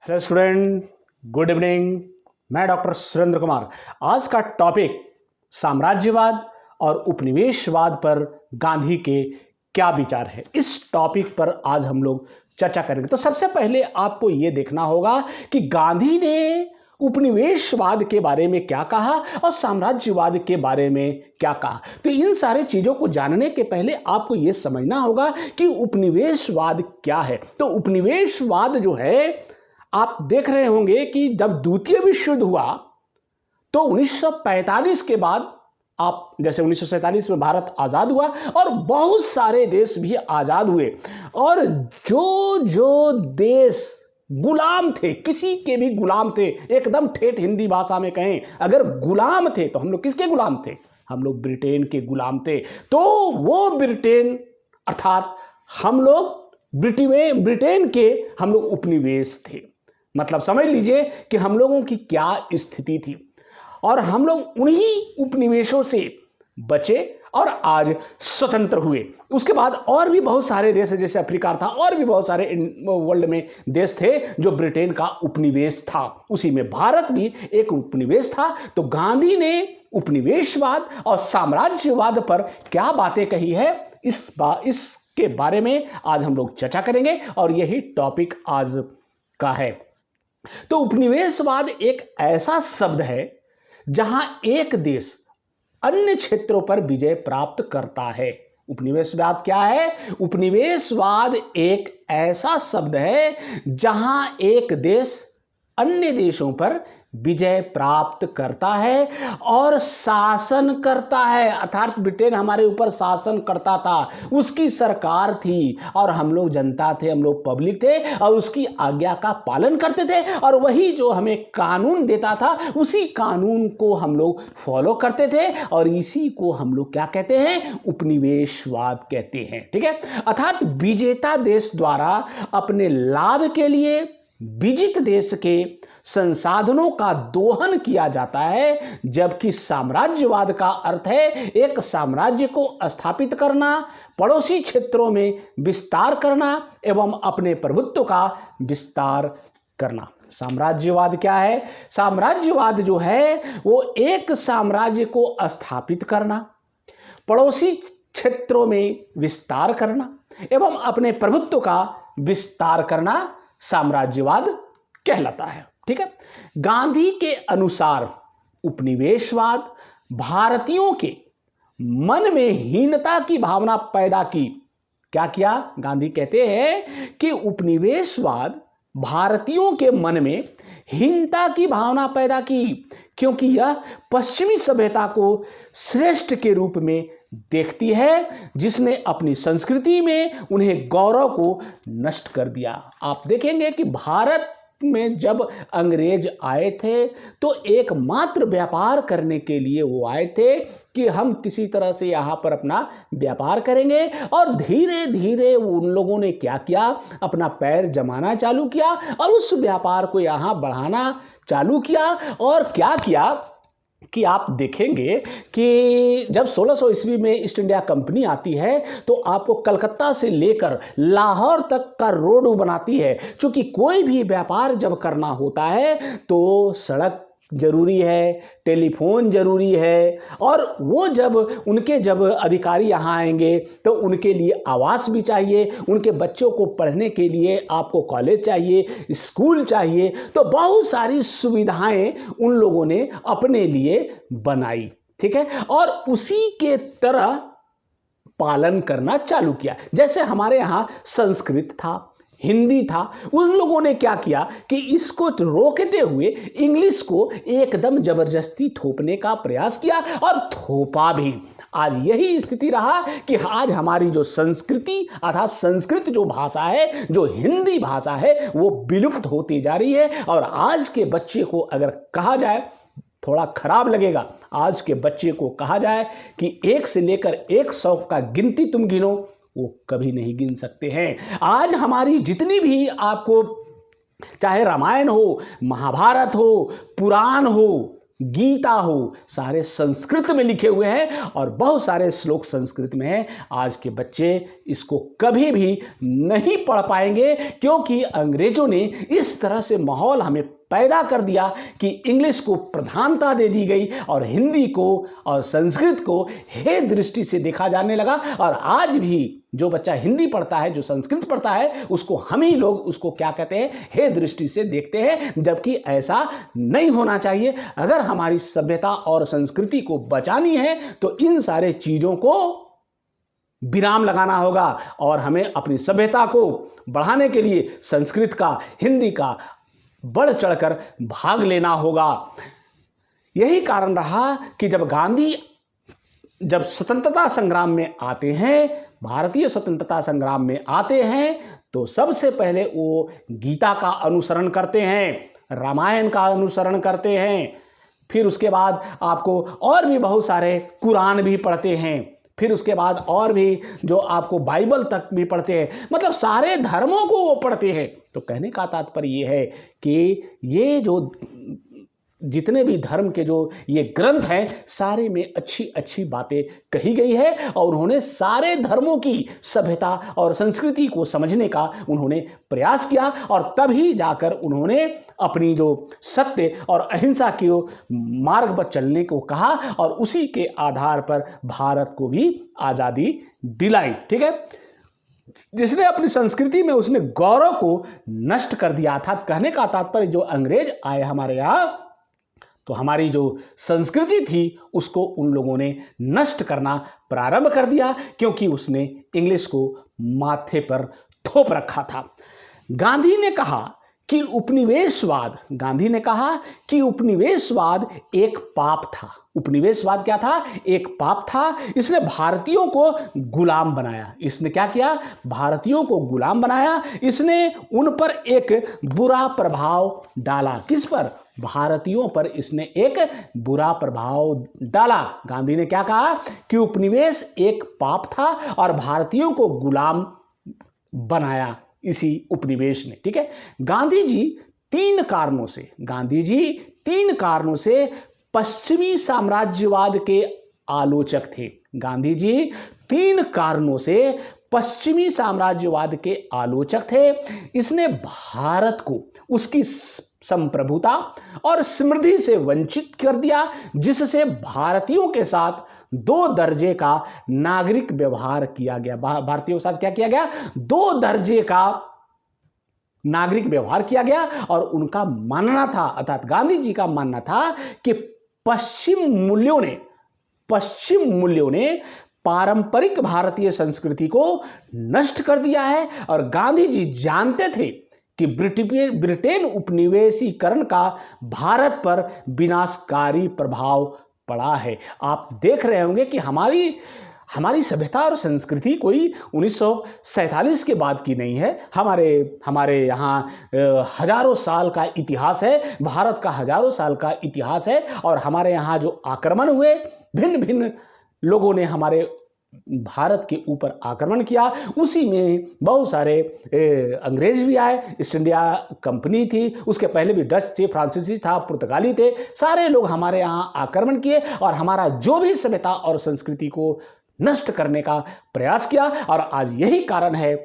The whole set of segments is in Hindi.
Hello student, good evening. मैं डॉक्टर सुरेंद्र कुमार। आज का टॉपिक साम्राज्यवाद और उपनिवेशवाद पर गांधी के क्या विचार है, इस टॉपिक पर आज हम लोग चर्चा करेंगे। तो सबसे पहले आपको यह देखना होगा कि गांधी ने उपनिवेशवाद के बारे में क्या कहा और साम्राज्यवाद के बारे में क्या कहा। तो इन सारे चीजों को जानने के पहले आपको यह समझना होगा कि उपनिवेशवाद क्या है। तो उपनिवेशवाद जो है, आप देख रहे होंगे कि जब द्वितीय विश्व युद्ध हुआ तो 1945 के बाद, आप जैसे 1947 में भारत आजाद हुआ और बहुत सारे देश भी आजाद हुए, और जो जो देश गुलाम थे, किसी के भी गुलाम थे, एकदम ठेठ हिंदी भाषा में कहें, अगर गुलाम थे तो हम लोग किसके गुलाम थे? हम लोग ब्रिटेन के गुलाम थे। तो वो ब्रिटेन अर्थात हम लोग ब्रिटेन के हम लोग उपनिवेश थे। मतलब समझ लीजिए कि हम लोगों की क्या स्थिति थी, और हम लोग उन्हीं उपनिवेशों से बचे और आज स्वतंत्र हुए। उसके बाद और भी बहुत सारे देश, जैसे अफ्रीका था, और भी बहुत सारे वर्ल्ड में देश थे जो ब्रिटेन का उपनिवेश था। उसी में भारत भी एक उपनिवेश था। तो गांधी ने उपनिवेशवाद और साम्राज्यवाद पर क्या बातें कही है, इसके बारे में आज हम लोग चर्चा करेंगे, और यही टॉपिक आज का है। तो उपनिवेशवाद एक ऐसा शब्द है जहां एक देश अन्य क्षेत्रों पर विजय प्राप्त करता है। उपनिवेशवाद क्या है? उपनिवेशवाद एक ऐसा शब्द है जहां एक देश अन्य देशों पर विजय प्राप्त करता है और शासन करता है। अर्थात ब्रिटेन हमारे ऊपर शासन करता था, उसकी सरकार थी और हम लोग जनता थे, हम लोग पब्लिक थे, और उसकी आज्ञा का पालन करते थे, और वही जो हमें कानून देता था उसी कानून को हम लोग फॉलो करते थे, और इसी को हम लोग क्या कहते हैं? उपनिवेशवाद कहते हैं। ठीक है। अर्थात विजेता देश द्वारा अपने लाभ के लिए विजित देश के संसाधनों का दोहन किया जाता है, जबकि साम्राज्यवाद का अर्थ है एक साम्राज्य को स्थापित करना, पड़ोसी क्षेत्रों में विस्तार करना एवं अपने प्रभुत्व का विस्तार करना। साम्राज्यवाद क्या है? साम्राज्यवाद जो है वो एक साम्राज्य को स्थापित करना, पड़ोसी क्षेत्रों में विस्तार करना एवं अपने प्रभुत्व का विस्तार करना साम्राज्यवाद कहलाता है। ठीक है। गांधी के अनुसार उपनिवेशवाद भारतीयों के मन में हीनता की भावना पैदा की। क्या किया? गांधी कहते हैं कि उपनिवेशवाद भारतीयों के मन में हीनता की भावना पैदा की, क्योंकि यह पश्चिमी सभ्यता को श्रेष्ठ के रूप में देखती है, जिसने अपनी संस्कृति में उन्हें गौरव को नष्ट कर दिया। आप देखेंगे कि भारत में जब अंग्रेज आए थे तो एकमात्र व्यापार करने के लिए वो आए थे कि हम किसी तरह से यहाँ पर अपना व्यापार करेंगे, और धीरे धीरे उन लोगों ने क्या किया? अपना पैर जमाना चालू किया और उस व्यापार को यहाँ बढ़ाना चालू किया। और क्या किया कि आप देखेंगे कि जब 1600 ईस्वी में ईस्ट इंडिया कंपनी आती है तो आपको कलकत्ता से लेकर लाहौर तक का रोड बनाती है। क्योंकि कोई भी व्यापार जब करना होता है तो सड़क जरूरी है, टेलीफोन जरूरी है, और वो जब अधिकारी यहाँ आएंगे तो उनके लिए आवास भी चाहिए, उनके बच्चों को पढ़ने के लिए आपको कॉलेज चाहिए, स्कूल चाहिए। तो बहुत सारी सुविधाएं उन लोगों ने अपने लिए बनाई। ठीक है। और उसी के तरह पालन करना चालू किया। जैसे हमारे यहाँ संस्कृत था, हिंदी था, उन लोगों ने क्या किया कि इसको रोकते हुए इंग्लिश को एकदम जबरदस्ती थोपने का प्रयास किया, और थोपा भी। आज यही स्थिति रहा कि आज हमारी जो संस्कृति अर्थात संस्कृत जो भाषा है, जो हिंदी भाषा है, वो विलुप्त होती जा रही है। और आज के बच्चे को अगर कहा जाए, थोड़ा खराब लगेगा, आज के बच्चे को कहा जाए कि 1 से लेकर 100 का गिनती तुम गिनो, वो कभी नहीं गिन सकते हैं। आज हमारी जितनी भी आपको चाहे रामायण हो, महाभारत हो, पुराण हो, गीता हो, सारे संस्कृत में लिखे हुए हैं और बहुत सारे श्लोक संस्कृत में हैं। आज के बच्चे इसको कभी भी नहीं पढ़ पाएंगे, क्योंकि अंग्रेजों ने इस तरह से माहौल हमें पैदा कर दिया कि इंग्लिश को प्रधानता दे दी गई और हिंदी को और संस्कृत को हे दृष्टि से देखा जाने लगा। और आज भी जो बच्चा हिंदी पढ़ता है, जो संस्कृत पढ़ता है, उसको हम ही लोग उसको क्या कहते हैं, हे दृष्टि से देखते हैं, जबकि ऐसा नहीं होना चाहिए। अगर हमारी सभ्यता और संस्कृति को बचानी है तो इन सारे चीजों को विराम लगाना होगा और हमें अपनी सभ्यता को बढ़ाने के लिए संस्कृत का, हिंदी का बढ़ चढ़कर भाग लेना होगा। यही कारण रहा कि जब गांधी जब स्वतंत्रता संग्राम में आते हैं, भारतीय स्वतंत्रता संग्राम में आते हैं, तो सबसे पहले वो गीता का अनुसरण करते हैं, रामायण का अनुसरण करते हैं, फिर उसके बाद आपको और भी बहुत सारे कुरान भी पढ़ते हैं, फिर उसके बाद और भी जो आपको बाइबल तक भी पढ़ते हैं, मतलब सारे धर्मों को वो पढ़ते हैं। तो कहने का तात्पर्य ये है कि ये जो जितने भी धर्म के जो ये ग्रंथ हैं, सारे में अच्छी अच्छी बातें कही गई है और उन्होंने सारे धर्मों की सभ्यता और संस्कृति को समझने का उन्होंने प्रयास किया और तभी जाकर उन्होंने अपनी जो सत्य और अहिंसा के मार्ग पर चलने को कहा और उसी के आधार पर भारत को भी आज़ादी दिलाई। ठीक है, जिसने अपनी संस्कृति में उसने गौरव को नष्ट कर दिया था। कहने का तात्पर्य जो अंग्रेज आए हमारे यहाँ, तो हमारी जो संस्कृति थी उसको उन लोगों ने नष्ट करना प्रारंभ कर दिया, क्योंकि उसने इंग्लिश को माथे पर थोप रखा था। गांधी ने कहा कि उपनिवेशवाद एक पाप था। उपनिवेशवाद क्या था? एक पाप था। इसने भारतीयों को गुलाम बनाया। इसने क्या किया? भारतीयों को गुलाम बनाया। इसने उन पर एक बुरा प्रभाव डाला। किस पर? भारतीयों पर इसने एक बुरा प्रभाव डाला। गांधी ने क्या कहा कि उपनिवेश एक पाप था और भारतीयों को गुलाम बनाया इसी उपनिवेश ने। ठीक है, गांधी जी तीन कारणों से पश्चिमी साम्राज्यवाद के आलोचक थे। गांधी जी तीन कारणों से पश्चिमी साम्राज्यवाद के आलोचक थे। इसने भारत को उसकी संप्रभुता और समृद्धि से वंचित कर दिया, जिससे भारतीयों के साथ दो दर्जे का नागरिक व्यवहार किया गया। भारतीयों के साथ क्या किया गया? दो दर्जे का नागरिक व्यवहार किया गया। और उनका मानना था, अर्थात गांधी जी का मानना था कि पश्चिम मूल्यों ने पारंपरिक भारतीय संस्कृति को नष्ट कर दिया है। और गांधी जी जानते थे कि ब्रिटेन उपनिवेशीकरण का भारत पर विनाशकारी प्रभाव पड़ा है। आप देख रहे होंगे कि हमारी सभ्यता और संस्कृति कोई 1947 के बाद की नहीं है। हमारे यहाँ हजारों साल का इतिहास है, भारत का हजारों साल का इतिहास है। और हमारे यहाँ जो आक्रमण हुए, भिन्न भिन्न लोगों ने हमारे भारत के ऊपर आक्रमण किया, उसी में बहुत सारे अंग्रेज भी आए। ईस्ट इंडिया कंपनी थी, उसके पहले भी डच थे, फ्रांसीसी था, पुर्तगाली थे। सारे लोग हमारे यहाँ आक्रमण किए और हमारा जो भी सभ्यता और संस्कृति को नष्ट करने का प्रयास किया। और आज यही कारण है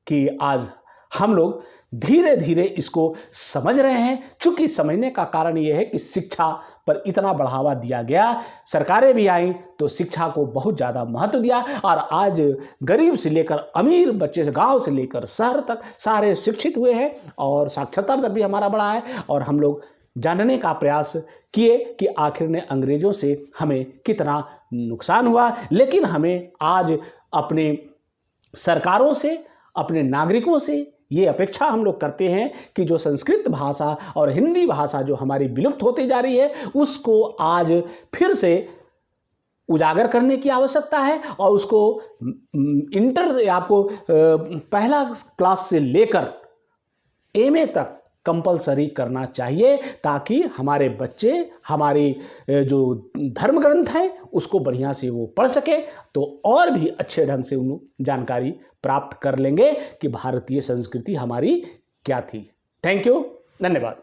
कि आज हम लोग धीरे धीरे इसको समझ रहे हैं। चूंकि समझने का कारण यह है कि शिक्षा पर इतना बढ़ावा दिया गया, सरकारें भी आई तो शिक्षा को बहुत ज़्यादा महत्व दिया। और आज गरीब से लेकर अमीर बच्चे से, गांव से लेकर शहर तक सारे शिक्षित हुए हैं और साक्षरता दर भी हमारा बढ़ा है। और हम लोग जानने का प्रयास किए कि आखिर ने अंग्रेजों से हमें कितना नुकसान हुआ। लेकिन हमें आज अपने सरकारों से, अपने नागरिकों से ये अपेक्षा हम लोग करते हैं कि जो संस्कृत भाषा और हिंदी भाषा जो हमारी विलुप्त होती जा रही है, उसको आज फिर से उजागर करने की आवश्यकता है। और उसको आपको पहला क्लास से लेकर एमए तक कंपलसरी करना चाहिए, ताकि हमारे बच्चे हमारी जो धर्म ग्रंथ हैं उसको बढ़िया से वो पढ़ सके, तो और भी अच्छे ढंग से उन जानकारी प्राप्त कर लेंगे कि भारतीय संस्कृति हमारी क्या थी। थैंक यू, धन्यवाद।